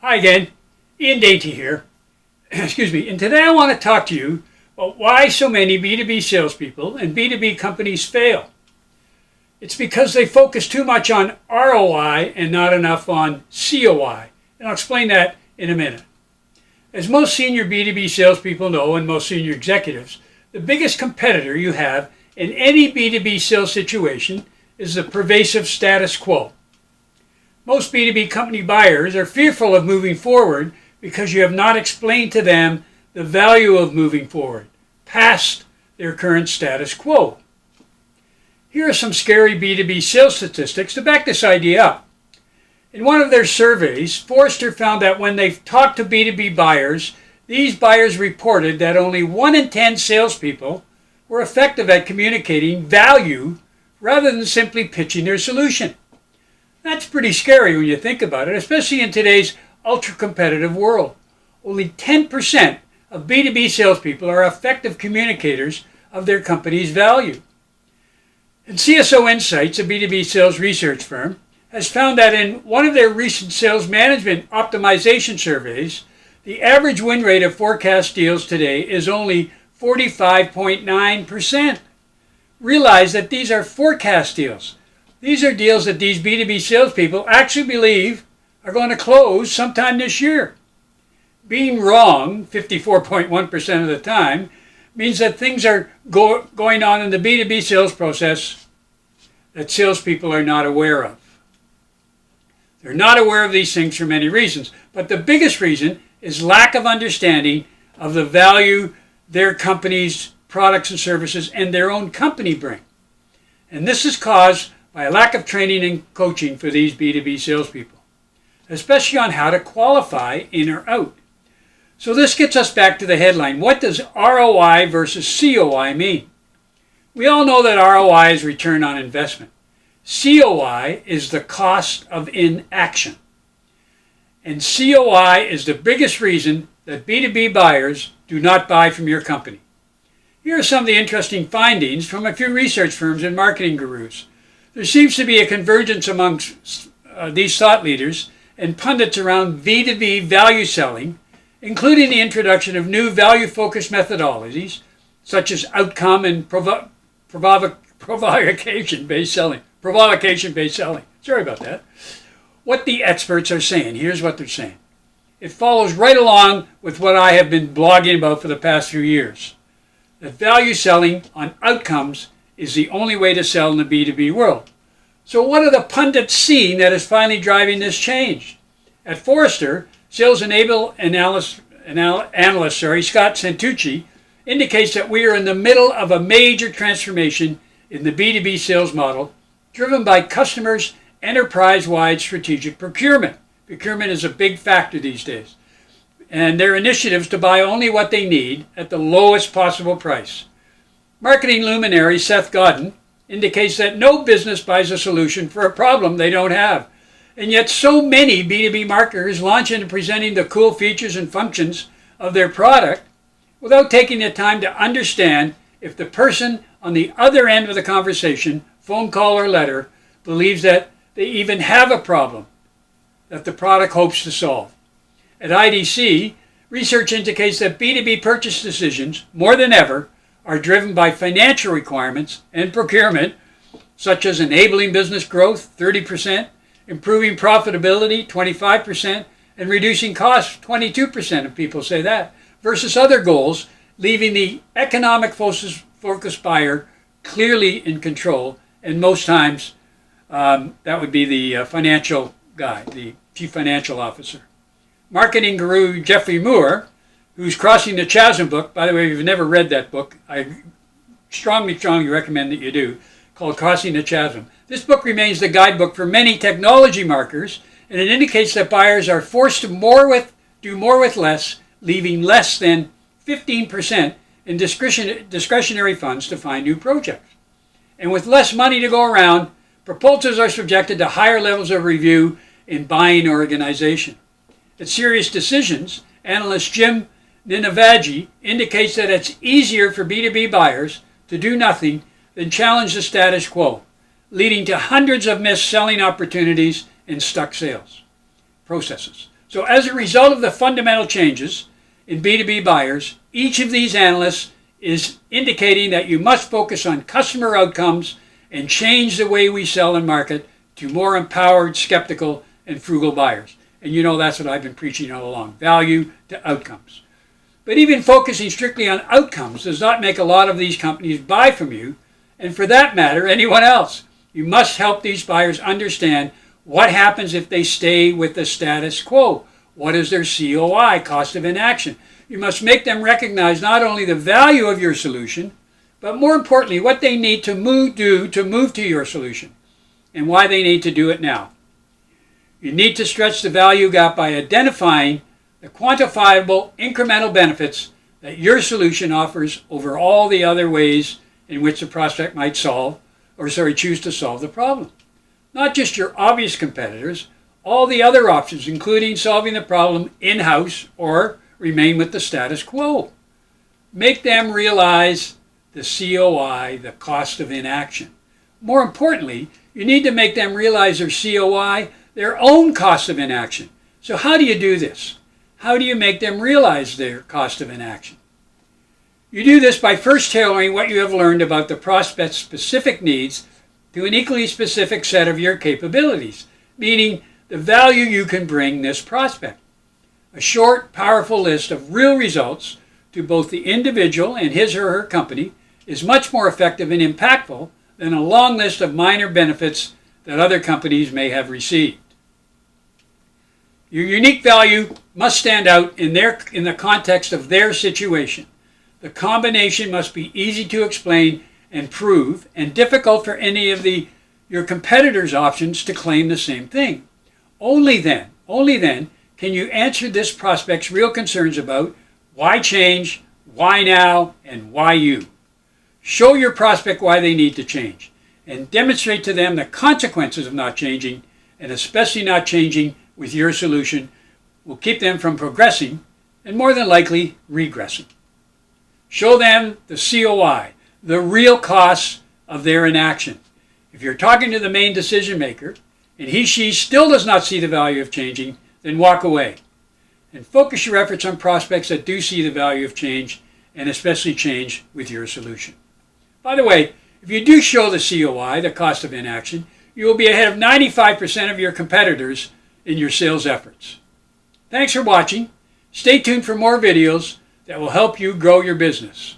Hi again, Ian Dainty here. Excuse me. And today I want to talk to you about why so many B2B salespeople and B2B companies fail. It's because they focus too much on ROI and not enough on COI. And I'll explain that in a minute. As most senior B2B salespeople know, and most senior executives, the biggest competitor you have in any B2B sales situation is the pervasive status quo. Most B2B company buyers are fearful of moving forward because you have not explained to them the value of moving forward, past their current status quo. Here are some scary B2B sales statistics to back this idea up. In one of their surveys, Forrester found that when they talked to B2B buyers, these buyers reported that only 1 in 10 salespeople were effective at communicating value rather than simply pitching their solution. That's pretty scary when you think about it, especially in today's ultra-competitive world. Only 10% of B2B salespeople are effective communicators of their company's value. And CSO Insights, a B2B sales research firm, has found that in one of their recent sales management optimization surveys, the average win rate of forecast deals today is only 45.9%. Realize that these are forecast deals. These are deals that these B2B salespeople actually believe are going to close sometime this year. Being wrong 54.1% of the time means that things are going on in the B2B sales process that salespeople are not aware of. They're not aware of these things for many reasons, but the biggest reason is lack of understanding of the value their company's products and services and their own company bring. And this is caused by a lack of training and coaching for these B2B salespeople, especially on how to qualify in or out. So this gets us back to the headline. What does ROI versus COI mean? We all know that ROI is return on investment. COI is the cost of inaction. And COI is the biggest reason that B2B buyers do not buy from your company. Here are some of the interesting findings from a few research firms and marketing gurus. There seems to be a convergence amongst these thought leaders and pundits around B2B value selling, including the introduction of new value-focused methodologies, such as outcome and provocation-based selling. Sorry about that. What the experts are saying, here's what they're saying. It follows right along with what I have been blogging about for the past few years. That value selling on outcomes is the only way to sell in the B2B world. So what are the pundits seeing that is finally driving this change? At Forrester, sales analyst Scott Santucci indicates that we are in the middle of a major transformation in the B2B sales model driven by customers' enterprise-wide strategic procurement. Procurement is a big factor these days. And their initiatives to buy only what they need at the lowest possible price. Marketing luminary Seth Godin indicates that no business buys a solution for a problem they don't have. And yet so many B2B marketers launch into presenting the cool features and functions of their product without taking the time to understand if the person on the other end of the conversation, phone call or letter, believes that they even have a problem that the product hopes to solve. At IDC, research indicates that B2B purchase decisions, more than ever, are driven by financial requirements and procurement, such as enabling business growth, 30%, improving profitability, 25%, and reducing costs, 22% of people say that, versus other goals, leaving the economic focused buyer clearly in control, and most times that would be the financial guy, the chief financial officer. Marketing guru Jeffrey Moore, whose Crossing the Chasm book, by the way, if you've never read that book, I strongly recommend that you do, called Crossing the Chasm. This book remains the guidebook for many technology marketers, and it indicates that buyers are forced to do more with less, leaving less than 15% in discretionary funds to find new projects. And with less money to go around, proposals are subjected to higher levels of review in buying organization. At Serious Decisions, analyst Jim Ninavaji indicates that it's easier for B2B buyers to do nothing than challenge the status quo, leading to hundreds of missed selling opportunities and stuck sales processes. So as a result of the fundamental changes in B2B buyers, each of these analysts is indicating that you must focus on customer outcomes and change the way we sell and market to more empowered, skeptical, and frugal buyers. And you know that's what I've been preaching all along, value to outcomes. But even focusing strictly on outcomes does not make a lot of these companies buy from you, and for that matter, anyone else. You must help these buyers understand what happens if they stay with the status quo. What is their COI, cost of inaction? You must make them recognize not only the value of your solution, but more importantly, what they need to move to your solution and why they need to do it now. You need to stretch the value gap by identifying the quantifiable incremental benefits that your solution offers over all the other ways in which the prospect might choose to solve the problem. Not just your obvious competitors, all the other options, including solving the problem in-house or remain with the status quo. Make them realize the COI, the cost of inaction. More importantly, you need to make them realize their COI, their own cost of inaction. So how do you do this? How do you make them realize their cost of inaction? You do this by first tailoring what you have learned about the prospect's specific needs to an equally specific set of your capabilities, meaning the value you can bring this prospect. A short, powerful list of real results to both the individual and his or her company is much more effective and impactful than a long list of minor benefits that other companies may have received. Your unique value must stand out in the context of their situation. The combination must be easy to explain and prove, and difficult for any of your competitors' options to claim the same thing. Only then can you answer this prospect's real concerns about why change, why now, and why you. Show your prospect why they need to change, and demonstrate to them the consequences of not changing, and especially not changing with your solution will keep them from progressing and more than likely regressing. Show them the COI, the real costs of their inaction. If you're talking to the main decision maker and she still does not see the value of changing, then walk away and focus your efforts on prospects that do see the value of change and especially change with your solution. By the way, if you do show the COI, the cost of inaction, you will be ahead of 95% of your competitors in your sales efforts. Thanks for watching. Stay tuned for more videos that will help you grow your business.